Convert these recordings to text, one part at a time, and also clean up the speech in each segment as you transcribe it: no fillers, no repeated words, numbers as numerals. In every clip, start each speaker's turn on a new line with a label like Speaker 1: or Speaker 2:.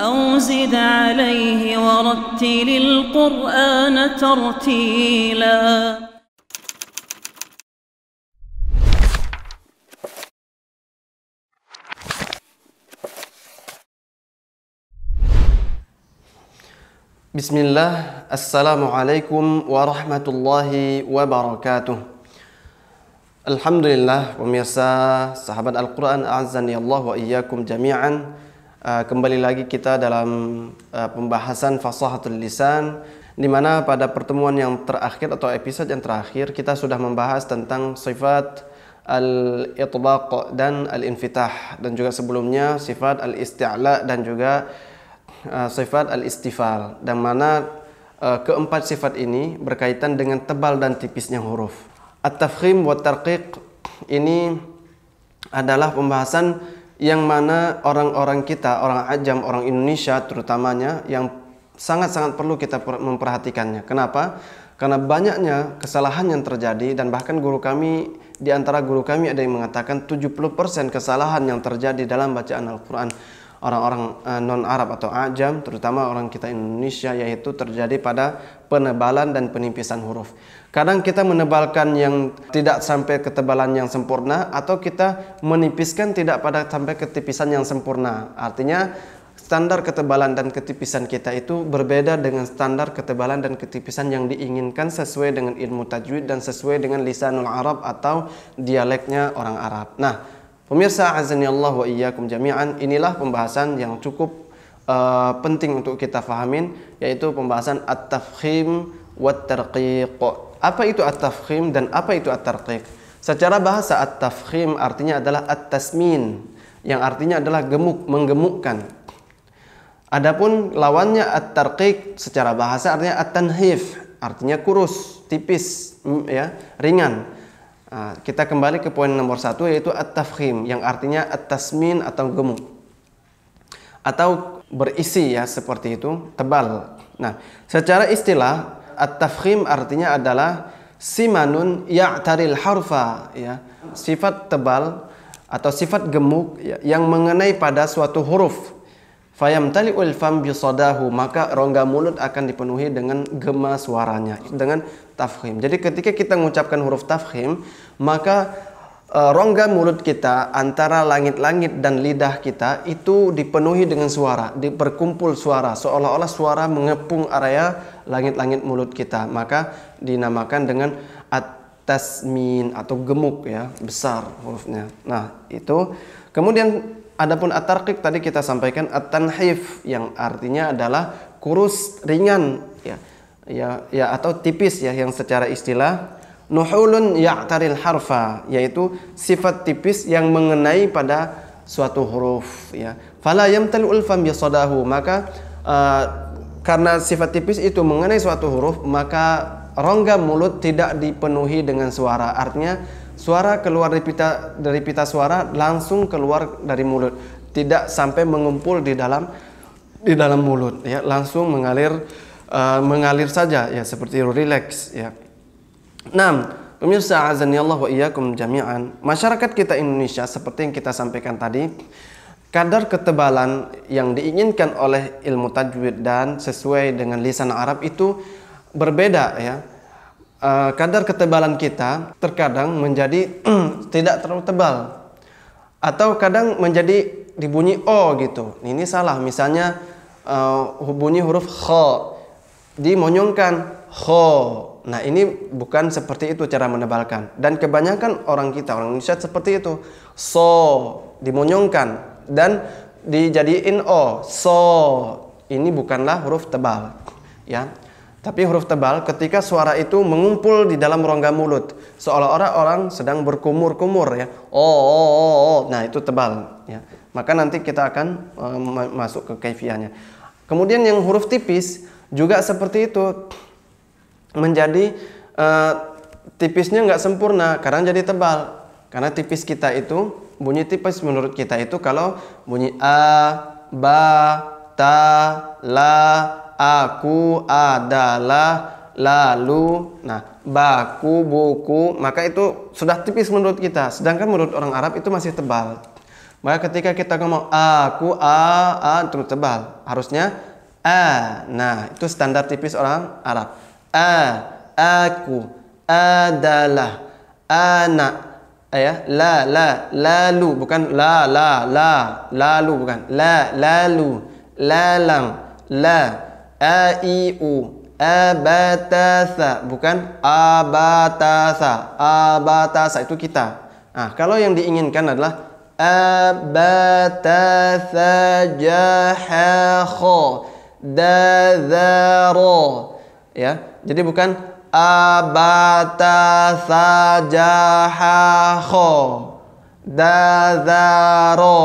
Speaker 1: أو زد عليه ورتل القرآن ترتيلا.
Speaker 2: Bismillah, Assalamualaikum warahmatullahi wabarakatuh. Alhamdulillah, pemirsa sahabat Al-Quran, a'azzani Allah wa iyyakum jami'an. Kembali lagi kita dalam pembahasan fasahatul lisan, di mana pada pertemuan yang terakhir atau episode yang terakhir kita sudah membahas tentang sifat al-itlaq dan al-infitah, dan juga sebelumnya sifat al-isti'la dan juga sifat al-istifal, dan mana keempat sifat ini berkaitan dengan tebal dan tipisnya huruf. At-tafkhim wa tarqiq ini adalah pembahasan yang mana orang-orang kita, orang ajam, orang Indonesia terutamanya, yang sangat-sangat perlu kita memperhatikannya. Kenapa? Karena banyaknya kesalahan yang terjadi, dan bahkan guru kami, di antara guru kami ada yang mengatakan 70% kesalahan yang terjadi dalam bacaan Al-Quran orang-orang non-Arab atau ajam, terutama orang kita Indonesia, yaitu terjadi pada penebalan dan penipisan huruf. Kadang kita menebalkan yang tidak sampai ketebalan yang sempurna, atau kita menipiskan tidak pada sampai ketipisan yang sempurna. Artinya standar ketebalan dan ketipisan kita itu berbeda dengan standar ketebalan dan ketipisan yang diinginkan sesuai dengan ilmu tajwid dan sesuai dengan lisanul Arab atau dialeknya orang Arab. Nah, pemirsa, azani Allah wa iyyakum jami'an, inilah pembahasan yang cukup penting untuk kita fahamin, yaitu pembahasan at-tafkhim wa tarqiq. Apa itu at-tafkhim dan apa itu at-tarqiq? Secara bahasa, at-tafkhim artinya adalah at-tasmin, yang artinya adalah gemuk, menggemukkan. Adapun lawannya at-tarqiq secara bahasa artinya at-tanhif, artinya kurus, tipis, ya, ringan. Kita kembali ke poin nomor 1, yaitu at-tafkhim, yang artinya at-tasmin atau gemuk atau berisi, ya, seperti itu, tebal. Nah, secara istilah at-tafkhim artinya adalah simanun ya'taril harfa, ya, sifat tebal atau sifat gemuk, ya, yang mengenai pada suatu huruf. Fayamtali'ul fam bisadahu, maka rongga mulut akan dipenuhi dengan gema suaranya, dengan tafkhim. Jadi ketika kita mengucapkan huruf tafkhim, maka rongga mulut kita antara langit-langit dan lidah kita itu dipenuhi dengan suara, berkumpul suara, seolah-olah suara mengepung area langit-langit mulut kita. Maka dinamakan dengan at-tasmin atau gemuk, ya, besar hurufnya. Nah, itu. Kemudian adapun at-tarqiq tadi kita sampaikan at-tanhif, yang artinya adalah kurus, ringan, ya, atau tipis, ya, yang secara istilah nuhulun ya'taril harfa, yaitu sifat tipis yang mengenai pada suatu huruf, ya. Fala yamtali'ul fam bisadahu, maka karena sifat tipis itu mengenai suatu huruf, maka rongga mulut tidak dipenuhi dengan suara. Artinya suara keluar dari pita suara langsung keluar dari mulut, tidak sampai mengumpul di dalam mulut, ya, langsung mengalir saja, ya, seperti relax, ya. Nah, pemirsa, azani Allah wa iyyakum jami'an, masyarakat kita Indonesia seperti yang kita sampaikan tadi, kadar ketebalan yang diinginkan oleh ilmu tajwid dan sesuai dengan lisan Arab itu berbeda, ya. Kadar ketebalan kita terkadang menjadi tidak terlalu tebal, atau kadang menjadi dibunyi o gitu. Ini salah. Misalnya bunyi huruf kho dimonyongkan kho. Nah, ini bukan seperti itu cara menebalkan, dan kebanyakan orang Indonesia seperti itu. So dimonyongkan dan dijadiin o. So ini bukanlah huruf tebal, ya. Tapi huruf tebal ketika suara itu mengumpul di dalam rongga mulut, seolah-olah orang sedang berkumur-kumur, ya. Oh. Nah, itu tebal, ya. Maka nanti kita akan masuk ke kaifiahnya. Kemudian yang huruf tipis juga seperti itu, menjadi tipisnya nggak sempurna, kadang jadi tebal. Karena tipis kita itu, bunyi tipis menurut kita itu kalau bunyi a, ba, ta, la, aku, adalah, lalu, nah, baku, buku, maka itu sudah tipis menurut kita. Sedangkan menurut orang Arab itu masih tebal. Maka ketika kita ngomong aku, terus tebal. Harusnya a. Nah, itu standar tipis orang Arab. Aku, adalah, anak, ya, lalu, bukan lalu, bukan lalu, lalang, aiu, abatasa, bukan abatasa itu kita. Nah, kalau yang diinginkan adalah abatasa jahakho dazaro, ya. Jadi bukan abatasa jahakho dazaro.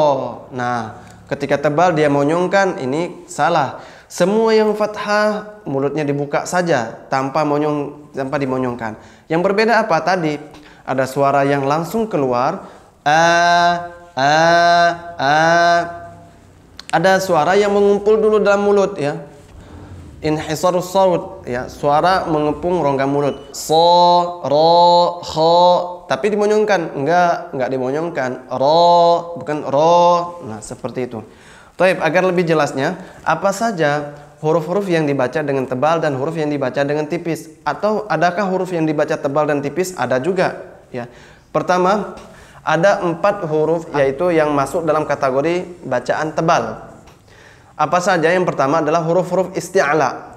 Speaker 2: Nah, ketika tebal dia monyongkan, ini salah. Semua yang fathah mulutnya dibuka saja tanpa dimonyongkan. Yang berbeda apa tadi? Ada suara yang langsung keluar, ada suara yang mengumpul dulu dalam mulut, ya. Inhisarus saut, ya, suara mengepung rongga mulut. So, ro, kho, tapi dimonyongkan. Enggak dimonyongkan. Ro, bukan ro. Nah, seperti itu. Baik, agar lebih jelasnya, apa saja huruf-huruf yang dibaca dengan tebal dan huruf yang dibaca dengan tipis? Atau adakah huruf yang dibaca tebal dan tipis? Ada juga, ya. Pertama, ada 4 huruf yaitu yang masuk dalam kategori bacaan tebal. Apa saja? Yang pertama adalah huruf-huruf isti'la.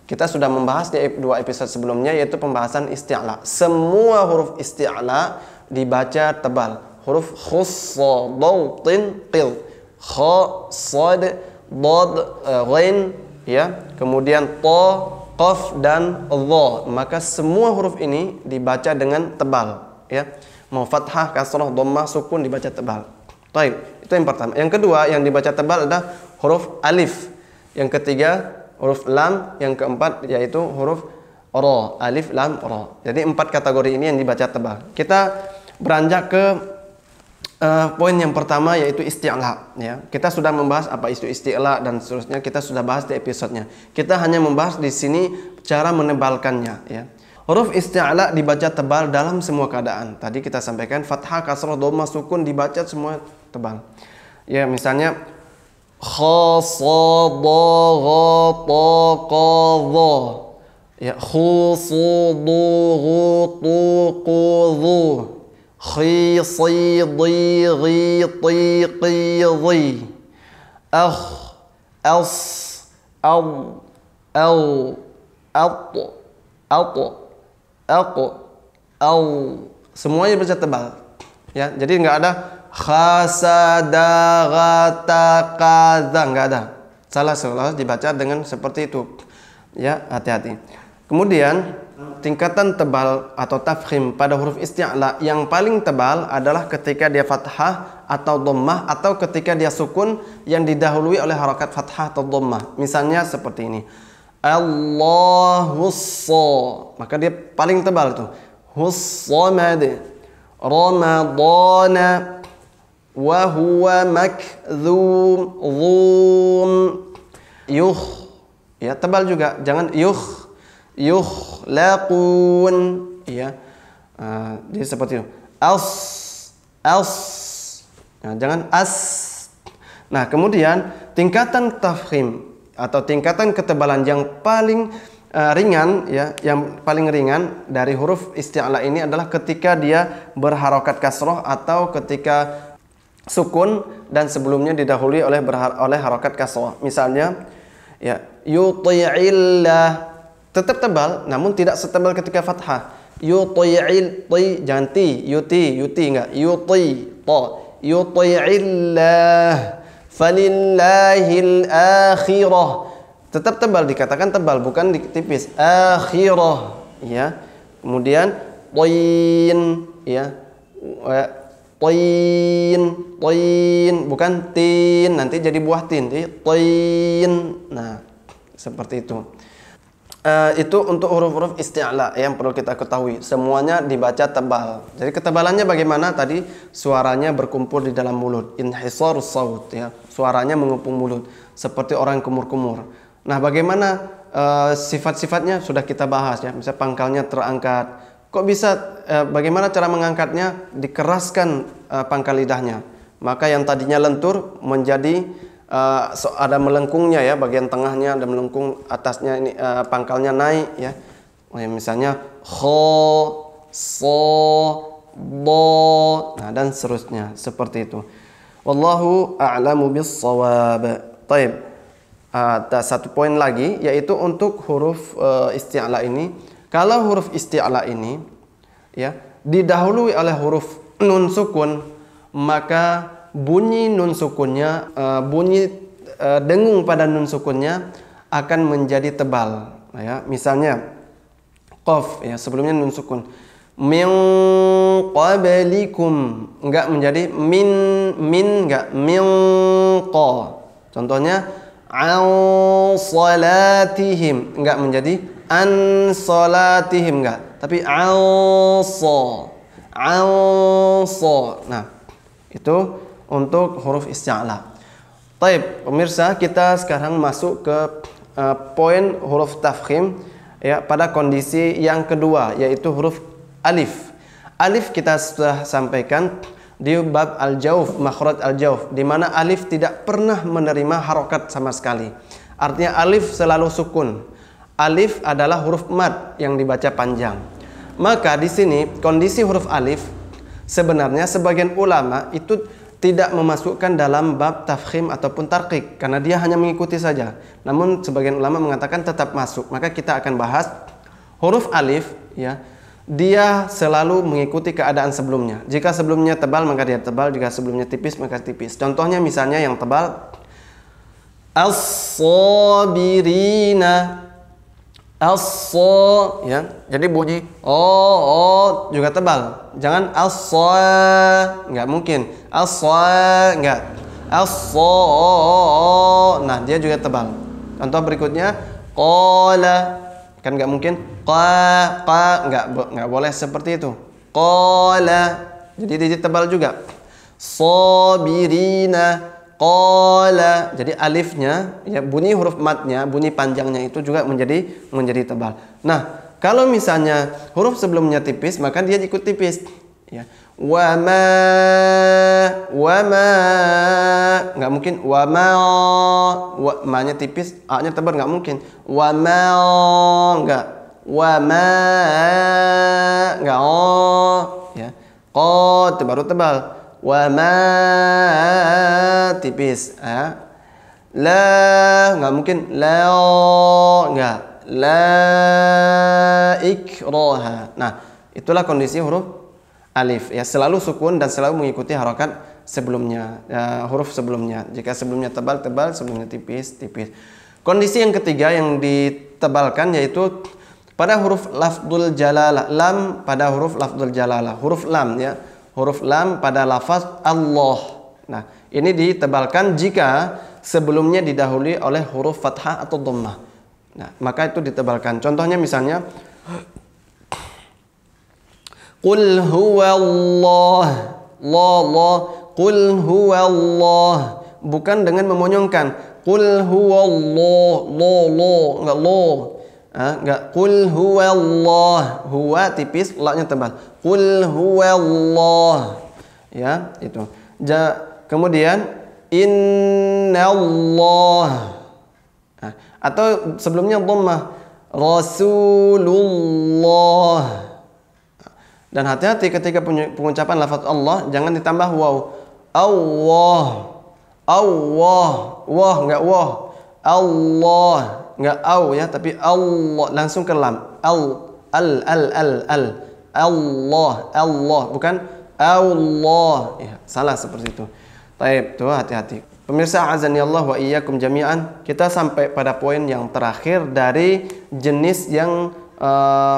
Speaker 2: Kita sudah membahas di 2 episode sebelumnya, yaitu pembahasan isti'la. Semua huruf isti'la dibaca tebal. Huruf khussa, dautin, qil. Kha, sad, dad, ghain, ya. Kemudian ta, qaf dan dha. Maka semua huruf ini dibaca dengan tebal, ya. Mau fathah, kasrah, dhammah, sukun dibaca tebal. Baik, itu yang pertama. Yang kedua yang dibaca tebal adalah huruf alif. Yang ketiga huruf lam, yang keempat yaitu huruf ra, alif, lam, ra. Jadi 4 kategori ini yang dibaca tebal. Kita beranjak ke poin yang pertama yaitu isti'la, ya. Kita sudah membahas apa itu isti'la dan seterusnya, kita sudah bahas di episodenya. Kita hanya membahas di sini cara menebalkannya, ya. Huruf isti'la dibaca tebal dalam semua keadaan. Tadi kita sampaikan fathah, kasrah, dhammah, sukun dibaca semua tebal. Ya, misalnya kha, sa, dha, gha, ta, qa, dha. Ya, khu, su, du, ghu, tu, qu, dhu. Khi, si, di, ghi, ti, qi, dhi. Akh, as, al, at, al. Semuanya baca tebal, ya. Jadi nggak ada khasada, ghata, kaza, nggak ada. Salah dibaca dengan seperti itu, ya. Hati-hati. Kemudian tingkatan tebal atau tafkhim pada huruf isti'la yang paling tebal adalah ketika dia fathah atau dhammah atau ketika dia sukun yang didahului oleh harakat fathah atau dhammah. Misalnya seperti ini. Allahus-so, maka dia paling tebal itu. Hus-samad, Ramadana, wa huwa makdzum, dhum, ya, tebal juga. Jangan yukhlaqun, ya. Jadi seperti itu. Nah, jangan as. Nah, kemudian tingkatan tafkhim atau tingkatan ketebalan yang paling ringan, ya, yang paling ringan dari huruf isti'la ini adalah ketika dia berharokat kasroh atau ketika sukun dan sebelumnya didahului oleh harokat kasroh. Misalnya, ya, yuti'illah, tetap tebal namun tidak setebal ketika fathah. Yuti'il, jangan ti, yuti enggak, yuti'illah, falillahil akhirah. Tetap tebal, dikatakan tebal, bukan tipis. Akhirah, ya. Kemudian tin, ya. Tin, bukan tin, nanti jadi buah tin. Tin. Nah, seperti itu. Itu untuk huruf-huruf isti'la yang perlu kita ketahui. Semuanya dibaca tebal. Jadi ketebalannya bagaimana? Tadi suaranya berkumpul di dalam mulut. Inhisarus saut, ya. Suaranya mengepung mulut seperti orang kumur-kumur. Nah, bagaimana sifat-sifatnya sudah kita bahas, ya. Misalnya pangkalnya terangkat. Kok bisa? Bagaimana cara mengangkatnya? Dikeraskan pangkal lidahnya. maka yang tadinya lentur menjadi ada melengkungnya ya, bagian tengahnya ada melengkung, atasnya ini pangkalnya naik ya. Misalnya kho, so, bo, nah dan seterusnya seperti itu. Wallahu a'lamu bis-shawab. Taib. Ada satu poin lagi yaitu untuk huruf isti'la ini. Kalau huruf isti'la ini ya didahului oleh huruf nun sukun, maka bunyi nun sukunnya, bunyi dengung pada nun sukunnya akan menjadi tebal. Nah, ya, misalnya qaf ya, sebelumnya nun sukun. Min qablikum enggak menjadi min enggak min qa. Contohnya an salatihim enggak menjadi an salatihim enggak, tapi an sa. Nah, itu untuk huruf isti'la. Taib, pemirsa, kita sekarang masuk ke poin huruf tafkhim ya, pada kondisi yang kedua yaitu huruf alif. Alif kita sudah sampaikan di bab al-jauf, makhraj al-jauf, di mana alif tidak pernah menerima harokat sama sekali. Artinya alif selalu sukun. Alif adalah huruf mad yang dibaca panjang. Maka di sini kondisi huruf alif sebenarnya sebagian ulama itu tidak memasukkan dalam bab tafkhim ataupun tarqiq karena dia hanya mengikuti saja. Namun sebagian ulama mengatakan tetap masuk. Maka kita akan bahas huruf alif ya. Dia selalu mengikuti keadaan sebelumnya. Jika sebelumnya tebal maka dia tebal, jika sebelumnya tipis maka tipis. Contohnya misalnya yang tebal as-sabirina. As-so ya. Jadi bunyi oh juga tebal. Jangan as-sa, enggak mungkin. As-sa enggak. As-so. Nah, dia juga tebal. Contoh berikutnya qala. Kan enggak mungkin qa enggak boleh seperti itu. Qala. Jadi dia tebal juga. Sabirina. Qala, jadi alifnya ya, bunyi huruf madnya, bunyi panjangnya itu juga menjadi tebal. Nah, kalau misalnya huruf sebelumnya tipis maka dia ikut tipis ya. Wa ma enggak mungkin wa ma-nya tipis, a-nya tebal enggak mungkin. Wa ma enggak. Wa ma enggak ya. Qa baru tebal. Wa ma tipis ya. La enggak mungkin, la enggak, la ikraha. Nah, itulah kondisi huruf alif ya, selalu sukun dan selalu mengikuti harokat sebelumnya ya, huruf sebelumnya. Jika sebelumnya tebal, sebelumnya tipis. Kondisi yang ketiga yang ditebalkan yaitu pada huruf lafdzul jalalah, lam pada huruf lafdzul jalalah, huruf lam ya. Huruf lam pada lafaz Allah. Nah, ini ditebalkan jika sebelumnya didahului oleh huruf fathah atau dhammah. Nah, maka itu ditebalkan. Contohnya misalnya Qul huwallah, la Qul huwallah, bukan dengan memonyongkan. Qul huwallah, lo enggak lo. Enggak, qul huwallah, huwa tipis, la-nya tebal. Qul huwallah. Ya, itu. Kemudian innallah. Atau sebelumnya dhammah, rasulullah. Dan hati-hati ketika pengucapan lafaz Allah jangan ditambah waw. Allah. Wah enggak wah. Allah. Enggak au ya, tapi Allah langsung ke lam. Allah bukan Allah ya, salah seperti itu. Baik, tuh hati-hati. Pemirsa azani Allah wa iyyakum jami'an, kita sampai pada poin yang terakhir dari jenis yang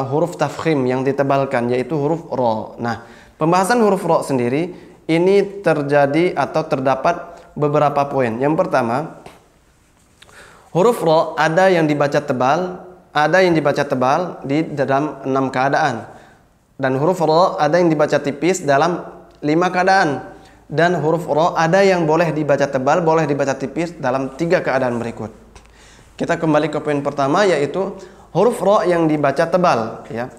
Speaker 2: huruf tafkhim yang ditebalkan yaitu huruf ra. Nah, pembahasan huruf ra sendiri ini terjadi atau terdapat beberapa poin. Yang pertama, huruf ra ada yang dibaca tebal, ada yang dibaca tebal di dalam 6 keadaan. Dan huruf ra ada yang dibaca tipis dalam 5 keadaan. Dan huruf ra ada yang boleh dibaca tebal, boleh dibaca tipis dalam 3 keadaan berikut. Kita kembali ke poin pertama yaitu huruf ra yang dibaca tebal ya.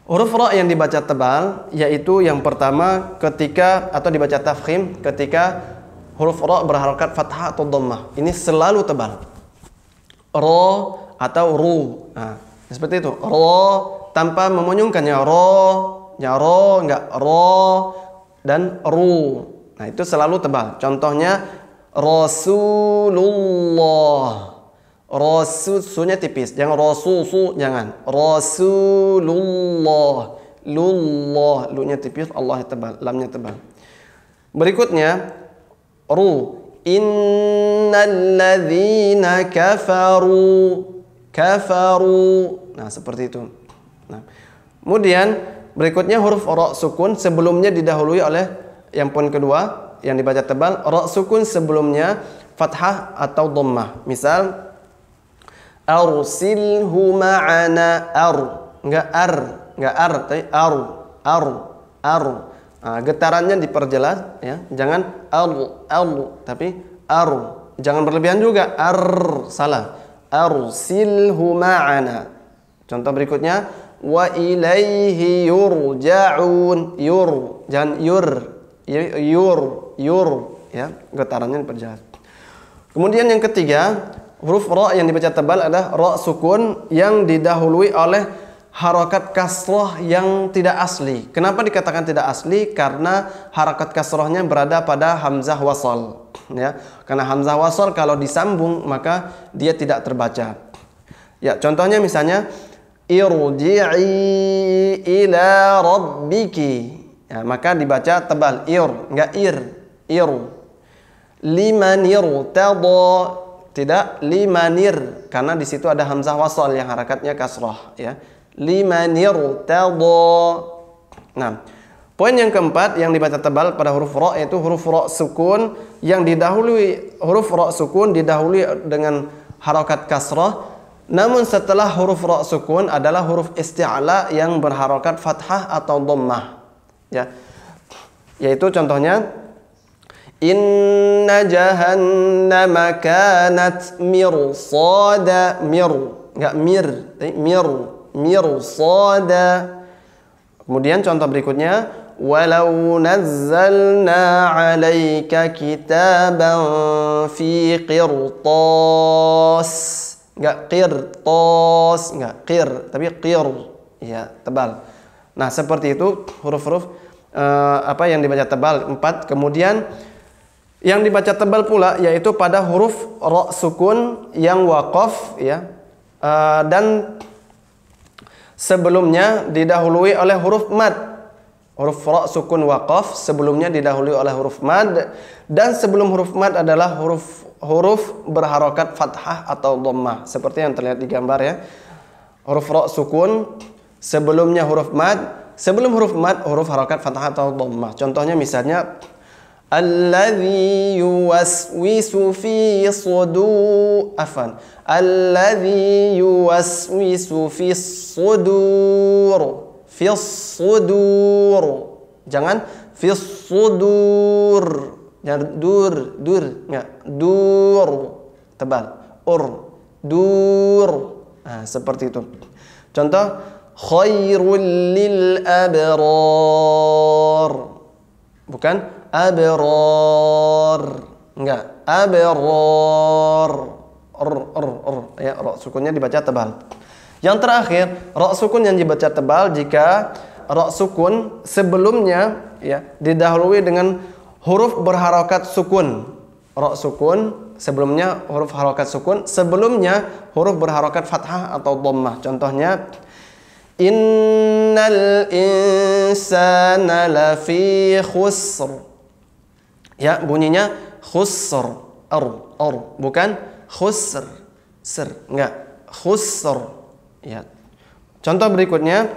Speaker 2: Huruf ra yang dibaca tebal yaitu yang pertama ketika atau dibaca tafkhim ketika huruf ra berharokat fathah atau dhammah. Ini selalu tebal. Ra atau ru. Nah, seperti itu. Ra tanpa memunyungkannya ro enggak ro dan ru. Nah, itu selalu tebal. Contohnya Rasulullah. Rasul sunya tipis, jangan rasul su jangan. Rasulullah. Lullah, lu-nya tipis, Allah tebal, lamnya tebal. Berikutnya ru. Innalladzina kafaru. Nah, seperti itu. Nah, kemudian berikutnya huruf ra sukun sebelumnya didahului oleh yang poin kedua yang dibaca tebal, ra sukun sebelumnya fathah atau dhammah. Misal arsilhu ma'ana enggak tapi Nah, getarannya diperjelas ya, jangan tapi jangan berlebihan juga salah. Arsilhu ma'ana. Contoh berikutnya wa ilaihi yurja'un jangan ya, getarannya diperjelas. Kemudian yang ketiga, huruf ra yang dibaca tebal adalah ra sukun yang didahului oleh harokat kasroh yang tidak asli. Kenapa dikatakan tidak asli? Karena harokat kasrohnya berada pada hamzah wasal. Ya, karena hamzah wasal kalau disambung maka dia tidak terbaca. Ya, contohnya misalnya irji'i ila rabbiki. Ya, maka dibaca tebal enggak ir. Limanir irtada. Tidak limanir karena di situ ada hamzah wasal yang harakatnya kasrah ya. Limanir irtada. Nah, poin yang keempat yang dibaca tebal pada huruf ra yaitu huruf ra sukun yang didahului dengan harakat kasrah. Namun setelah huruf ra sukun adalah huruf isti'la yang berharakat fathah atau dhammah. Ya. Yaitu contohnya inna jahannama kanat mirsada. Enggak mirsada. Kemudian contoh berikutnya walau nazzalna 'alaika kitaban fi qirtas. Enggak qirtas, enggak qir, tapi qir. Ya, tebal. Nah, seperti itu huruf-huruf yang dibaca tebal 4. Kemudian yang dibaca tebal pula yaitu pada huruf ra sukun yang waqaf ya, dan sebelumnya didahului oleh huruf mad. Huruf ra sukun waqaf sebelumnya didahului oleh huruf mad, dan sebelum huruf mad adalah huruf berharokat fathah atau dhammah seperti yang terlihat di gambar ya. Huruf ra sukun sebelumnya huruf mad, sebelum huruf mad huruf harokat fathah atau dhammah. Contohnya misalnya alladzi yuwaswisu fi sudur. Jangan fi sudur. Jangan dur enggak dur tebal dur. Nah, seperti itu. Contoh khairul lil abrar. Bukan abrar. Enggak, abrar. Ya, ra sukunnya dibaca tebal. Yang terakhir, ra sukun yang dibaca tebal jika ra sukun sebelumnya ya didahului dengan huruf berharokat sukun. Ra sukun sebelumnya huruf harokat sukun, sebelumnya huruf berharokat fathah atau dhammah. Contohnya innal insana lafi khusr. Ya, bunyinya khusr. Bukan khusr. Enggak, khusr. Ya. Contoh berikutnya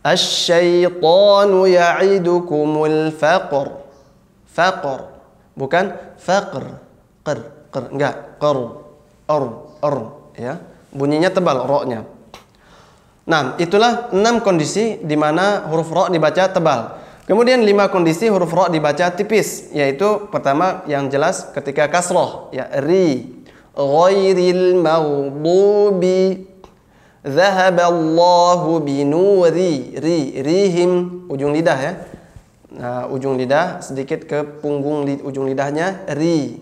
Speaker 2: asy-syaitanu ya'idukumul faqr. Bukan faqr. Enggak, ya. Bunyinya tebal ra-nya. Nah, itulah 6 kondisi di mana huruf ra dibaca tebal. Kemudian 5 kondisi huruf ra dibaca tipis, yaitu pertama yang jelas ketika kasroh, ya, ri, ghairil maghdubi, Dzahaballahu binuri rihim, ujung lidah ya. Nah, ujung lidah sedikit ke punggung ujung lidahnya, ri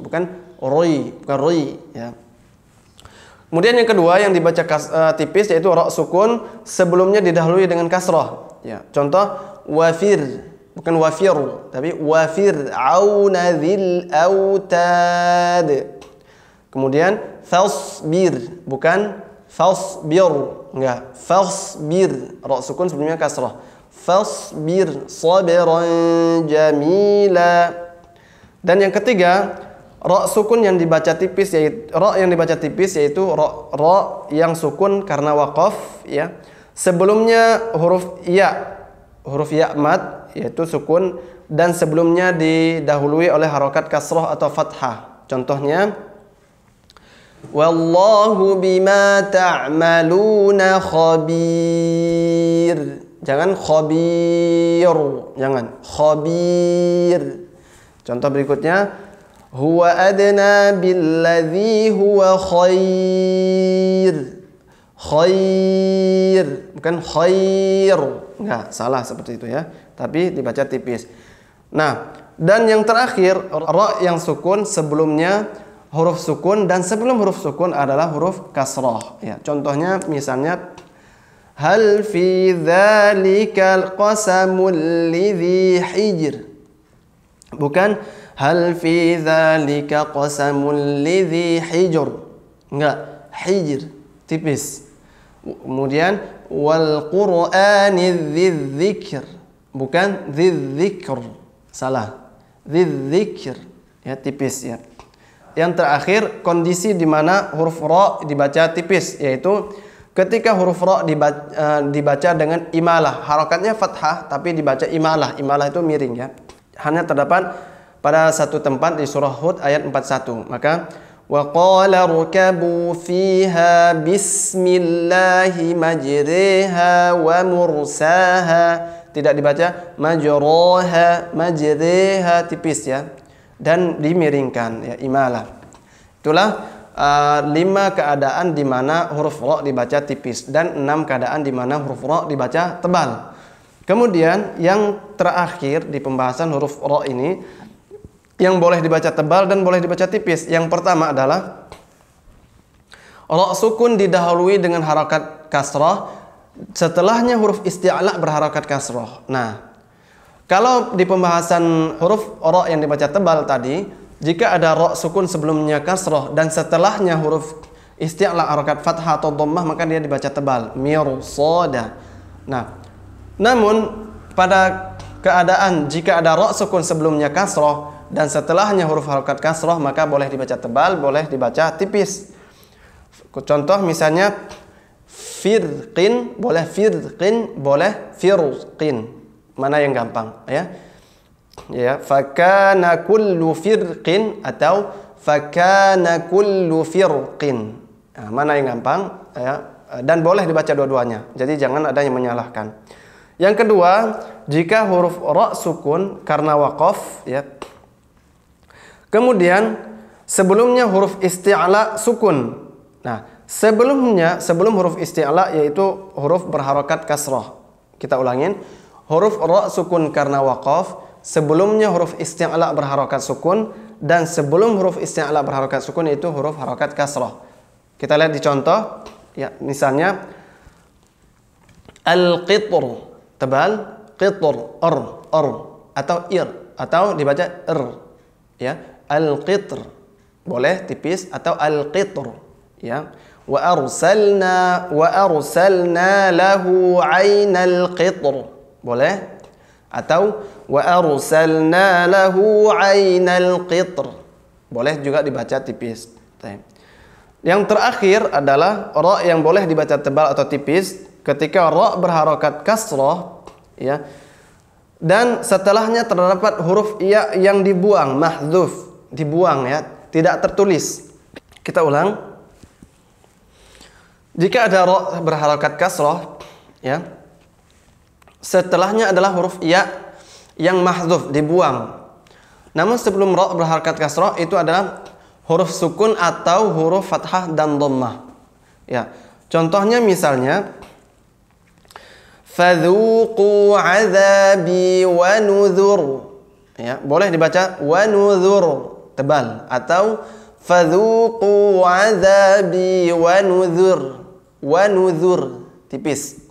Speaker 2: bukan roi ya. Kemudian yang kedua yang dibaca tipis yaitu ra sukun sebelumnya didahului dengan kasrah ya. Contoh wafir, bukan wafir tapi wafir auna dzil autad. Kemudian fasbir, bukan fasbir, enggak, fasbir, ra sukun sebelumnya kasrah. Fasbir sabran jamila. Dan yang ketiga, ra sukun yang dibaca tipis yaitu ra yang sukun karena waqaf ya. Sebelumnya huruf ya mad yaitu sukun, dan sebelumnya didahului oleh harokat kasrah atau fathah. Contohnya wallahu bima ta'maluna khabir. Jangan khabir, jangan khabir. Contoh berikutnya huwa adna billadzi huwa khair. Khair, bukan khair. Enggak, salah seperti itu ya. Tapi dibaca tipis. Nah, dan yang terakhir ra yang sukun sebelumnya huruf sukun dan sebelum huruf sukun adalah huruf kasrah ya. Contohnya misalnya hal fi dzalikal qasamul lidzi hijr. Bukan hal fi dzalika qasamul lidzi hijr. Enggak, hijr tipis. Kemudian wal qur'ani dzidzikr, bukan dzidzikr. Salah. Dzidzikr ya, tipis ya. Yang terakhir kondisi di mana huruf ra dibaca tipis yaitu ketika huruf ra dibaca dengan imalah, harokatnya fathah tapi dibaca imalah. Imalah itu miring ya. Hanya terdapat pada satu tempat di surah Hud ayat 41. Maka wa qala rukabu fiha bismillahi majriha wa mursaha, tidak dibaca majroha, majriha tipis ya, dan dimiringkan ya, imalah. Itulah 5 keadaan di mana huruf ra dibaca tipis dan 6 keadaan di mana huruf ra dibaca tebal. Kemudian yang terakhir di pembahasan huruf ra ini yang boleh dibaca tebal dan boleh dibaca tipis. Yang pertama adalah ra sukun didahului dengan harakat kasrah, setelahnya huruf isti'la berharakat kasrah. Nah, kalau di pembahasan huruf ra yang dibaca tebal tadi, jika ada ra sukun sebelumnya kasrah dan setelahnya huruf isti'la harakat fathah atau dhammah, maka dia dibaca tebal, mirsada. Nah, namun pada keadaan jika ada ra sukun sebelumnya kasrah dan setelahnya huruf harakat kasrah, maka boleh dibaca tebal, boleh dibaca tipis. Contoh misalnya firqin, boleh firqin, boleh firqin. Mana yang gampang ya? Ya, fakana kullu firqin atau fakana kullu firqin. Nah, mana yang gampang ya? Dan boleh dibaca dua-duanya. Jadi jangan ada yang menyalahkan. Yang kedua, jika huruf ra sukun karena waqaf ya. Kemudian sebelumnya huruf isti'la sukun. Nah, sebelum huruf isti'la yaitu huruf berharokat kasrah. Kita ulangin. Huruf ra sukun karena waqaf, sebelumnya huruf isti'la berharokat sukun, dan sebelum huruf isti'la berharokat sukun itu huruf harokat kasrah. Kita lihat di contoh ya, misalnya al-qitr tebal, qitr atau ir atau dibaca ya. Al-qitr boleh tipis atau al-qitr ya. Wa arsalna lahu 'ainal qitr boleh, atau wa arsalna lahu 'ainal qitr boleh juga dibaca tipis. Yang terakhir adalah ra yang boleh dibaca tebal atau tipis ketika ra berharokat kasrah ya, dan setelahnya terdapat huruf ya yang dibuang, mahdzuf, dibuang ya, tidak tertulis. Kita ulang. Jika ada ra berharokat kasrah ya, setelahnya adalah huruf ya yang mahdzuf, dibuang. Namun sebelum ra berharokat kasrah itu adalah huruf sukun atau huruf fathah dan dhammah. Ya. Contohnya misalnya fadzuqu 'adzabi wa nuzur. Ya, boleh dibaca wa nuzur tebal atau fadzuqu 'adzabi wa nuzur. Wa nuzur tipis.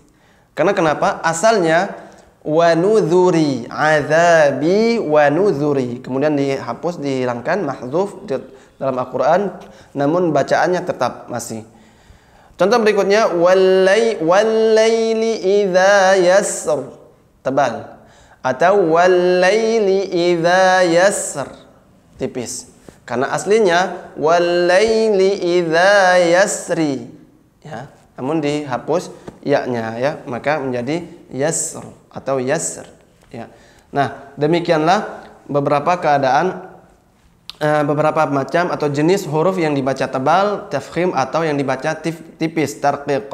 Speaker 2: Karena kenapa? Asalnya wa nuzuri 'adzabi wa nuzuri. Kemudian dihapus, dihilangkan, mahdzuf dalam Al-Qur'an, namun bacaannya tetap masih. Contoh berikutnya wallaili idza yasr tebal atau wallaili idza yasr tipis. Karena aslinya wallaili idza yasri ya, namun dihapus ya-nya ya, maka menjadi yasr atau yasr ya. Nah, demikianlah beberapa keadaan beberapa macam atau jenis huruf yang dibaca tebal, tafkhim, atau yang dibaca tipis, tarqiq.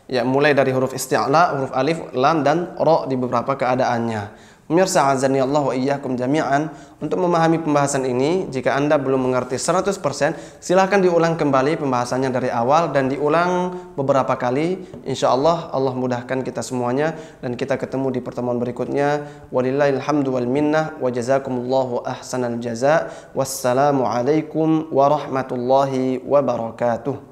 Speaker 2: Ya, mulai dari huruf isti'la, huruf alif, lam, dan ra di beberapa keadaannya. Pemirsa azani Allah wa iyyakum jami'an, untuk memahami pembahasan ini, jika Anda belum mengerti 100%, silahkan diulang kembali pembahasannya dari awal dan diulang beberapa kali. Insya Allah, Allah mudahkan kita semuanya dan kita ketemu di pertemuan berikutnya. Walillahil hamdu wal minnah wa jazakumullahu ahsanal jaza. Wassalamu alaikum warahmatullahi wabarakatuh.